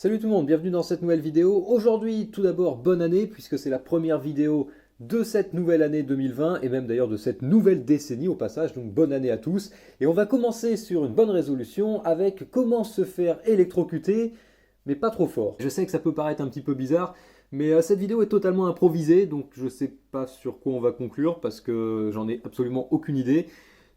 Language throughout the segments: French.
Salut tout le monde, bienvenue dans cette nouvelle vidéo. Aujourd'hui, tout d'abord, bonne année, puisque c'est la première vidéo de cette nouvelle année 2020, et même d'ailleurs de cette nouvelle décennie au passage, donc bonne année à tous. Et on va commencer sur une bonne résolution avec comment se faire électrocuter, mais pas trop fort. Je sais que ça peut paraître un petit peu bizarre, mais cette vidéo est totalement improvisée, donc je sais pas sur quoi on va conclure, parce que j'en ai absolument aucune idée.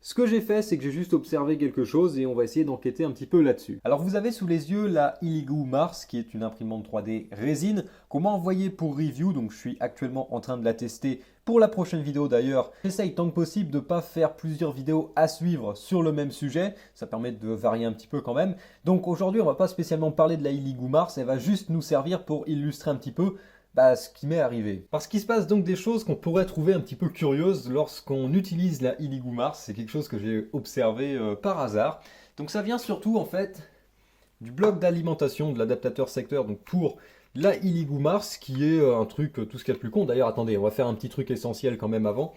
Ce que j'ai fait, c'est que j'ai juste observé quelque chose et on va essayer d'enquêter un petit peu là-dessus. Alors vous avez sous les yeux la Elegoo Mars, qui est une imprimante 3D résine qu'on m'a envoyée pour review, donc je suis actuellement en train de la tester pour la prochaine vidéo d'ailleurs. J'essaye tant que possible de ne pas faire plusieurs vidéos à suivre sur le même sujet, ça permet de varier un petit peu quand même. Donc aujourd'hui on ne va pas spécialement parler de la Elegoo Mars, elle va juste nous servir pour illustrer un petit peu ce qui m'est arrivé. Parce qu'il se passe donc des choses qu'on pourrait trouver un petit peu curieuses lorsqu'on utilise la Elegoo Mars. C'est quelque chose que j'ai observé par hasard. Donc ça vient surtout en fait du bloc d'alimentation de l'adaptateur secteur donc pour la Elegoo Mars, qui est un truc tout ce qu'il y a de plus con. D'ailleurs attendez, on va faire un petit truc essentiel quand même avant.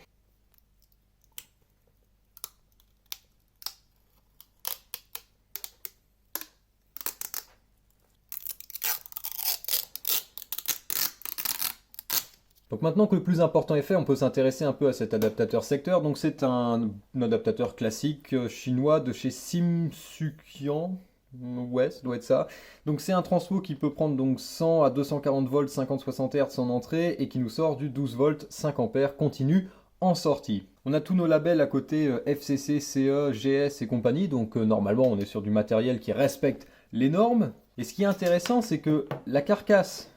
Donc maintenant que le plus important est fait, on peut s'intéresser un peu à cet adaptateur secteur. Donc c'est un adaptateur classique chinois de chez Simsukian. Ouais, ça doit être ça. Donc c'est un transfo qui peut prendre donc 100 à 240 volts, 50-60 Hz en entrée et qui nous sort du 12 volts, 5 ampères continu en sortie. On a tous nos labels à côté FCC, CE, GS et compagnie. Donc normalement on est sur du matériel qui respecte les normes. Et ce qui est intéressant, c'est que la carcasse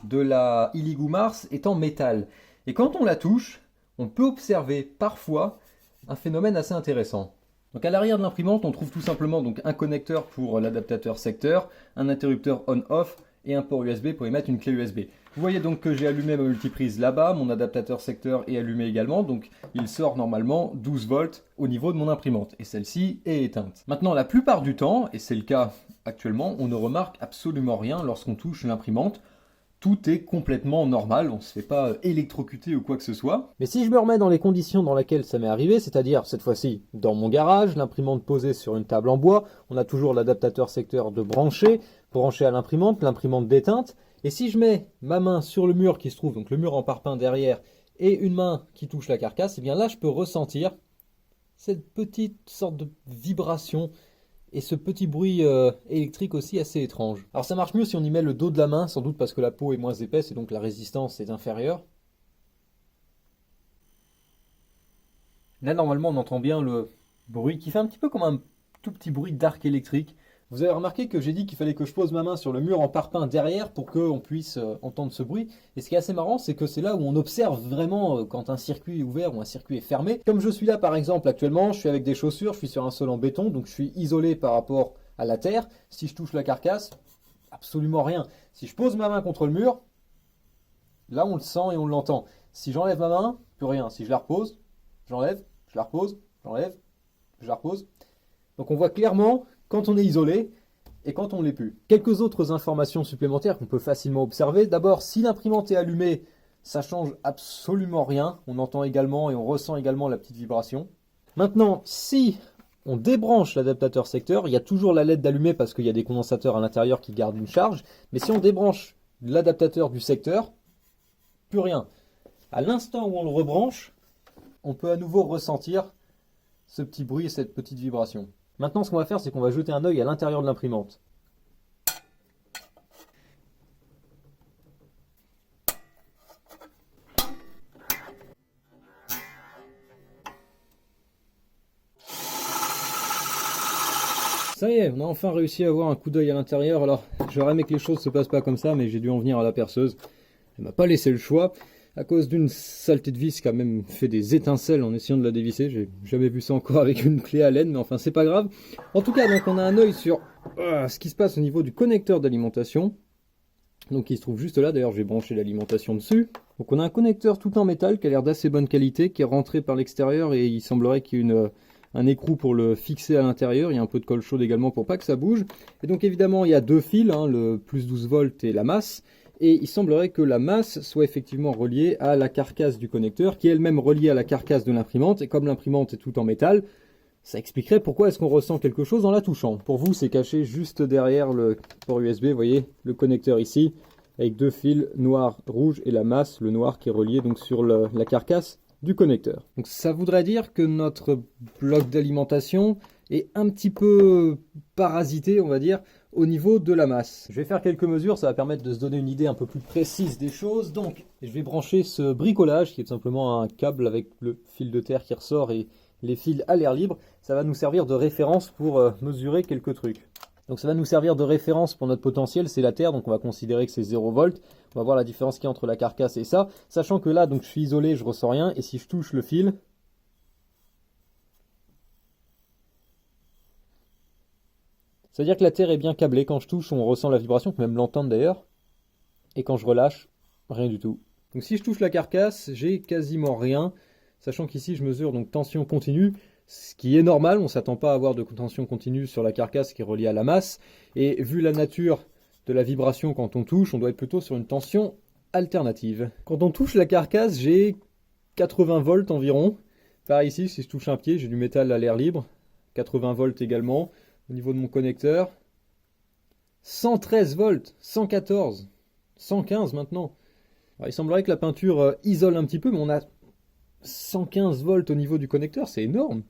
de la Elegoo Mars est en métal. Et quand on la touche, on peut observer parfois un phénomène assez intéressant. Donc à l'arrière de l'imprimante, on trouve tout simplement donc un connecteur pour l'adaptateur secteur, un interrupteur on-off et un port USB pour y mettre une clé USB. Vous voyez donc que j'ai allumé ma multiprise là-bas, mon adaptateur secteur est allumé également, donc il sort normalement 12 volts au niveau de mon imprimante, et celle-ci est éteinte. Maintenant, la plupart du temps, et c'est le cas actuellement, on ne remarque absolument rien lorsqu'on touche l'imprimante. Tout est complètement normal, on ne se fait pas électrocuter ou quoi que ce soit. Mais si je me remets dans les conditions dans lesquelles ça m'est arrivé, c'est-à-dire cette fois-ci dans mon garage, l'imprimante posée sur une table en bois, on a toujours l'adaptateur secteur de branché à l'imprimante d'éteinte, et si je mets ma main sur le mur qui se trouve, donc le mur en parpaing derrière, et une main qui touche la carcasse, et bien là je peux ressentir cette petite sorte de vibration et ce petit bruit électrique aussi assez étrange. Alors ça marche mieux si on y met le dos de la main, sans doute parce que la peau est moins épaisse et donc la résistance est inférieure. Là normalement on entend bien le bruit qui fait un petit peu comme un tout petit bruit d'arc électrique. Vous avez remarqué que j'ai dit qu'il fallait que je pose ma main sur le mur en parpaing derrière pour qu'on puisse entendre ce bruit. Et ce qui est assez marrant, c'est que c'est là où on observe vraiment quand un circuit est ouvert ou un circuit est fermé. Comme je suis là par exemple actuellement, je suis avec des chaussures, je suis sur un sol en béton, donc je suis isolé par rapport à la terre. Si je touche la carcasse, absolument rien. Si je pose ma main contre le mur, là on le sent et on l'entend. Si j'enlève ma main, plus rien. Si je la repose, j'enlève, je la repose, j'enlève, je la repose. Donc on voit clairement quand on est isolé et quand on l'est plus. Quelques autres informations supplémentaires qu'on peut facilement observer. D'abord, si l'imprimante est allumée, ça change absolument rien. On entend également et on ressent également la petite vibration. Maintenant, si on débranche l'adaptateur secteur, il y a toujours la LED d'allumée parce qu'il y a des condensateurs à l'intérieur qui gardent une charge. Mais si on débranche l'adaptateur du secteur, plus rien. À l'instant où on le rebranche, on peut à nouveau ressentir ce petit bruit et cette petite vibration. Maintenant, ce qu'on va faire, c'est qu'on va jeter un œil à l'intérieur de l'imprimante. Ça y est, on a enfin réussi à avoir un coup d'œil à l'intérieur. Alors, j'aurais aimé que les choses se passent pas comme ça, mais j'ai dû en venir à la perceuse. Elle m'a pas laissé le choix. À cause d'une saleté de vis qui a même fait des étincelles en essayant de la dévisser. J'ai jamais vu ça encore avec une clé Allen, mais enfin c'est pas grave. En tout cas, donc on a un œil sur ce qui se passe au niveau du connecteur d'alimentation. Donc il se trouve juste là, d'ailleurs j'ai branché l'alimentation dessus. Donc on a un connecteur tout en métal qui a l'air d'assez bonne qualité, qui est rentré par l'extérieur et il semblerait qu'il y ait un écrou pour le fixer à l'intérieur. Il y a un peu de colle chaude également pour pas que ça bouge. Et donc évidemment il y a deux fils, le plus 12 volts et la masse. Et il semblerait que la masse soit effectivement reliée à la carcasse du connecteur, qui est elle-même reliée à la carcasse de l'imprimante. Et comme l'imprimante est tout en métal, Ça expliquerait pourquoi est-ce qu'on ressent quelque chose en la touchant. Pour vous, c'est caché juste derrière le port USB, vous voyez, le connecteur ici, avec deux fils noir, rouge et la masse, le noir qui est relié donc sur la carcasse du connecteur. Donc ça voudrait dire que notre bloc d'alimentation est un petit peu parasité, on va dire, au niveau de la masse. Je vais faire quelques mesures, ça va permettre de se donner une idée un peu plus précise des choses. Donc, je vais brancher ce bricolage, qui est tout simplement un câble avec le fil de terre qui ressort et les fils à l'air libre. Ça va nous servir de référence pour mesurer quelques trucs. Donc ça va nous servir de référence pour notre potentiel, c'est la terre, donc on va considérer que c'est 0 volts. On va voir la différence qu'il y a entre la carcasse et ça. Sachant que là, donc je suis isolé, je ressens rien, et si je touche le fil, c'est-à-dire que la terre est bien câblée. Quand je touche, on ressent la vibration, on peut même l'entendre d'ailleurs. Et quand je relâche, rien du tout. Donc si je touche la carcasse, j'ai quasiment rien. Sachant qu'ici, je mesure donc tension continue, ce qui est normal. On ne s'attend pas à avoir de tension continue sur la carcasse qui est reliée à la masse. Et vu la nature de la vibration quand on touche, on doit être plutôt sur une tension alternative. Quand on touche la carcasse, j'ai 80 volts environ. Pareil ici, si je touche un pied, j'ai du métal à l'air libre. 80 volts également. Au niveau de mon connecteur, 113 volts, 114, 115 maintenant. Alors, il semblerait que la peinture isole un petit peu, mais on a 115 volts au niveau du connecteur, c'est énorme.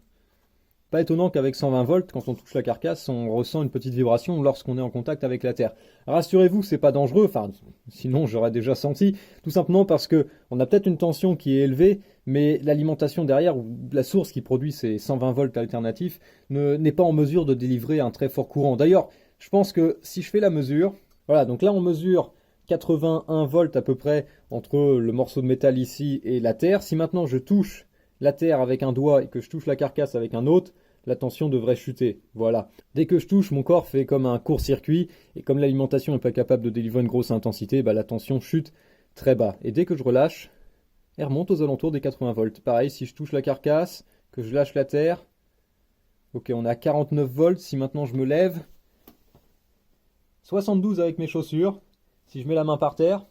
Pas étonnant qu'avec 120 volts, quand on touche la carcasse, on ressent une petite vibration lorsqu'on est en contact avec la terre. Rassurez-vous, c'est pas dangereux, enfin, sinon j'aurais déjà senti, tout simplement parce que on a peut-être une tension qui est élevée, mais l'alimentation derrière, ou la source qui produit ces 120 volts alternatifs, n'est pas en mesure de délivrer un très fort courant. D'ailleurs, je pense que si je fais la mesure, voilà, donc là on mesure 81 volts à peu près entre le morceau de métal ici et la terre. Si maintenant je touche la terre avec un doigt et que je touche la carcasse avec un autre, la tension devrait chuter. Voilà. Dès que je touche, mon corps fait comme un court-circuit, et comme l'alimentation n'est pas capable de délivrer une grosse intensité, la tension chute très bas. Et dès que je relâche, elle remonte aux alentours des 80 volts. Pareil, si je touche la carcasse, que je lâche la terre, ok, on est à 49 volts. Si maintenant je me lève, 72 avec mes chaussures. Si je mets la main par terre,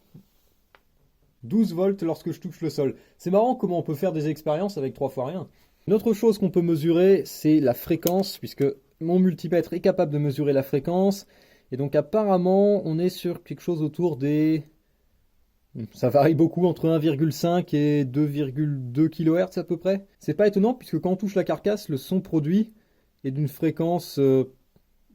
12 volts lorsque je touche le sol. C'est marrant comment on peut faire des expériences avec 3 fois rien. Une autre chose qu'on peut mesurer, c'est la fréquence, puisque mon multimètre est capable de mesurer la fréquence. Et donc apparemment, on est sur quelque chose autour des... Ça varie beaucoup, entre 1,5 et 2,2 kHz à peu près. C'est pas étonnant, puisque quand on touche la carcasse, le son produit est d'une fréquence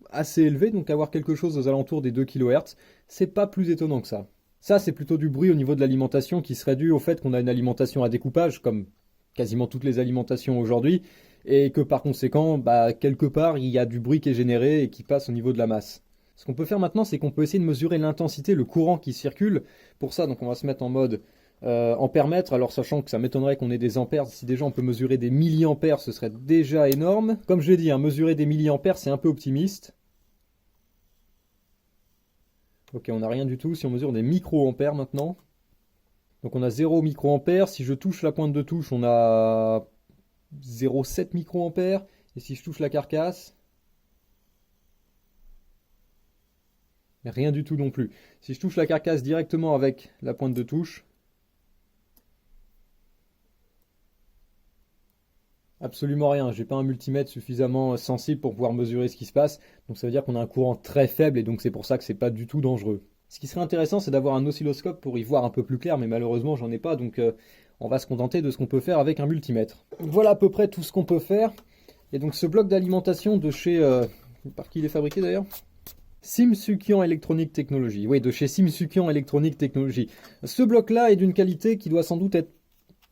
assez élevée, donc avoir quelque chose aux alentours des 2 kHz, c'est pas plus étonnant que ça. Ça, c'est plutôt du bruit au niveau de l'alimentation qui serait dû au fait qu'on a une alimentation à découpage, comme quasiment toutes les alimentations aujourd'hui, et que par conséquent, quelque part, il y a du bruit qui est généré et qui passe au niveau de la masse. Ce qu'on peut faire maintenant, c'est qu'on peut essayer de mesurer l'intensité, le courant qui circule. Pour ça, donc, on va se mettre en mode ampère-mètre, alors sachant que ça m'étonnerait qu'on ait des ampères. Si déjà on peut mesurer des milliampères, ce serait déjà énorme. Comme je l'ai dit, mesurer des milliampères, c'est un peu optimiste. Ok, on n'a rien du tout. Si on mesure des microampères maintenant. Donc on a 0 microampères. Si je touche la pointe de touche, on a 0,7 microampères. Et si je touche la carcasse, rien du tout non plus. Si je touche la carcasse directement avec la pointe de touche, absolument rien. J'ai pas un multimètre suffisamment sensible pour pouvoir mesurer ce qui se passe. Donc ça veut dire qu'on a un courant très faible et donc c'est pour ça que c'est pas du tout dangereux. Ce qui serait intéressant, c'est d'avoir un oscilloscope pour y voir un peu plus clair, mais malheureusement j'en ai pas, donc on va se contenter de ce qu'on peut faire avec un multimètre. Voilà à peu près tout ce qu'on peut faire. Et donc ce bloc d'alimentation de chez... par qui il est fabriqué d'ailleurs ? Simsukian Electronic Technology. Oui, de chez Simsukian Electronic Technology. Ce bloc-là est d'une qualité qui doit sans doute être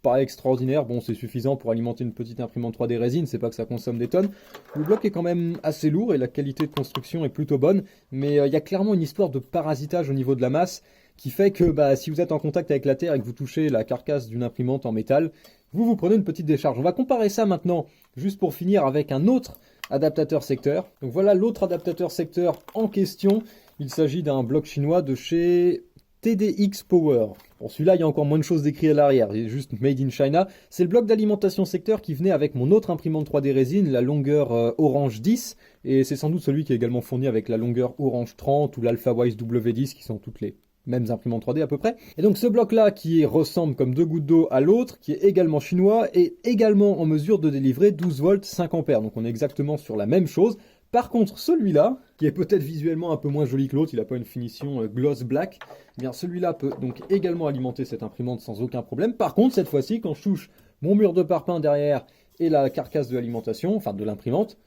pas extraordinaire. Bon, c'est suffisant pour alimenter une petite imprimante 3D résine, c'est pas que ça consomme des tonnes. Le bloc est quand même assez lourd et la qualité de construction est plutôt bonne, mais il y a clairement une histoire de parasitage au niveau de la masse qui fait que si vous êtes en contact avec la terre et que vous touchez la carcasse d'une imprimante en métal, vous prenez une petite décharge. On va comparer ça maintenant, juste pour finir, avec un autre adaptateur secteur. Donc voilà l'autre adaptateur secteur en question. Il s'agit d'un bloc chinois de chez TDX Power. Bon, celui-là, il y a encore moins de choses décrites à l'arrière, il est juste Made in China. C'est le bloc d'alimentation secteur qui venait avec mon autre imprimante 3D résine, la longueur Orange 10, et c'est sans doute celui qui est également fourni avec la longueur Orange 30 ou l'AlphaWise W10, qui sont toutes les mêmes imprimantes 3D à peu près. Et donc ce bloc-là, qui ressemble comme deux gouttes d'eau à l'autre, qui est également chinois, est également en mesure de délivrer 12 volts 5 ampères. Donc on est exactement sur la même chose. Par contre, celui-là, qui est peut-être visuellement un peu moins joli que l'autre, il n'a pas une finition gloss black, eh bien celui-là peut donc également alimenter cette imprimante sans aucun problème. Par contre, cette fois-ci, quand je touche mon mur de parpaing derrière et la carcasse de l'alimentation, enfin de l'imprimante,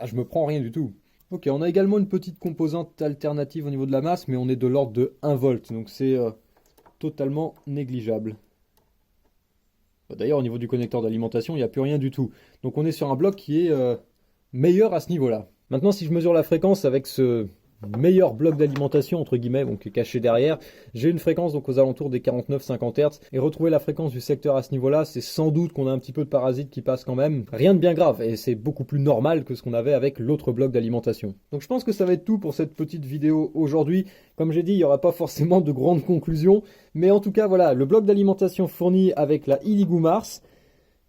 je me prends rien du tout. Ok, on a également une petite composante alternative au niveau de la masse, mais on est de l'ordre de 1 volt, donc c'est totalement négligeable. D'ailleurs, au niveau du connecteur d'alimentation, il n'y a plus rien du tout. Donc on est sur un bloc qui est meilleur à ce niveau-là. Maintenant, si je mesure la fréquence avec ce meilleur bloc d'alimentation, entre guillemets, donc caché derrière, j'ai une fréquence donc aux alentours des 49-50 Hz, et retrouver la fréquence du secteur à ce niveau-là, c'est sans doute qu'on a un petit peu de parasites qui passent quand même. Rien de bien grave, et c'est beaucoup plus normal que ce qu'on avait avec l'autre bloc d'alimentation. Donc je pense que ça va être tout pour cette petite vidéo aujourd'hui. Comme j'ai dit, il n'y aura pas forcément de grandes conclusions, mais en tout cas, voilà, le bloc d'alimentation fourni avec la Elegoo Mars,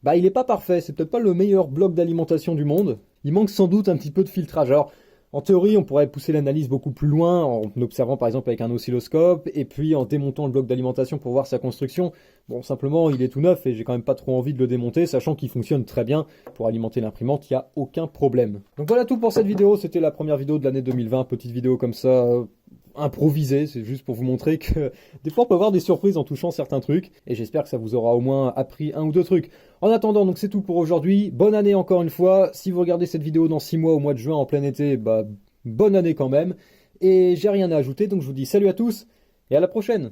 bah il n'est pas parfait, c'est peut-être pas le meilleur bloc d'alimentation du monde. Il manque sans doute un petit peu de filtrage. Alors, en théorie, on pourrait pousser l'analyse beaucoup plus loin en observant par exemple avec un oscilloscope et puis en démontant le bloc d'alimentation pour voir sa construction. Bon, simplement, il est tout neuf et j'ai quand même pas trop envie de le démonter, sachant qu'il fonctionne très bien pour alimenter l'imprimante, il n'y a aucun problème. Donc voilà tout pour cette vidéo, c'était la première vidéo de l'année 2020, petite vidéo comme ça, improvisée, c'est juste pour vous montrer que des fois on peut avoir des surprises en touchant certains trucs, et j'espère que ça vous aura au moins appris un ou deux trucs. En attendant, donc c'est tout pour aujourd'hui, bonne année encore une fois, si vous regardez cette vidéo dans 6 mois au mois de juin en plein été, bah bonne année quand même, et j'ai rien à ajouter, donc je vous dis salut à tous, et à la prochaine.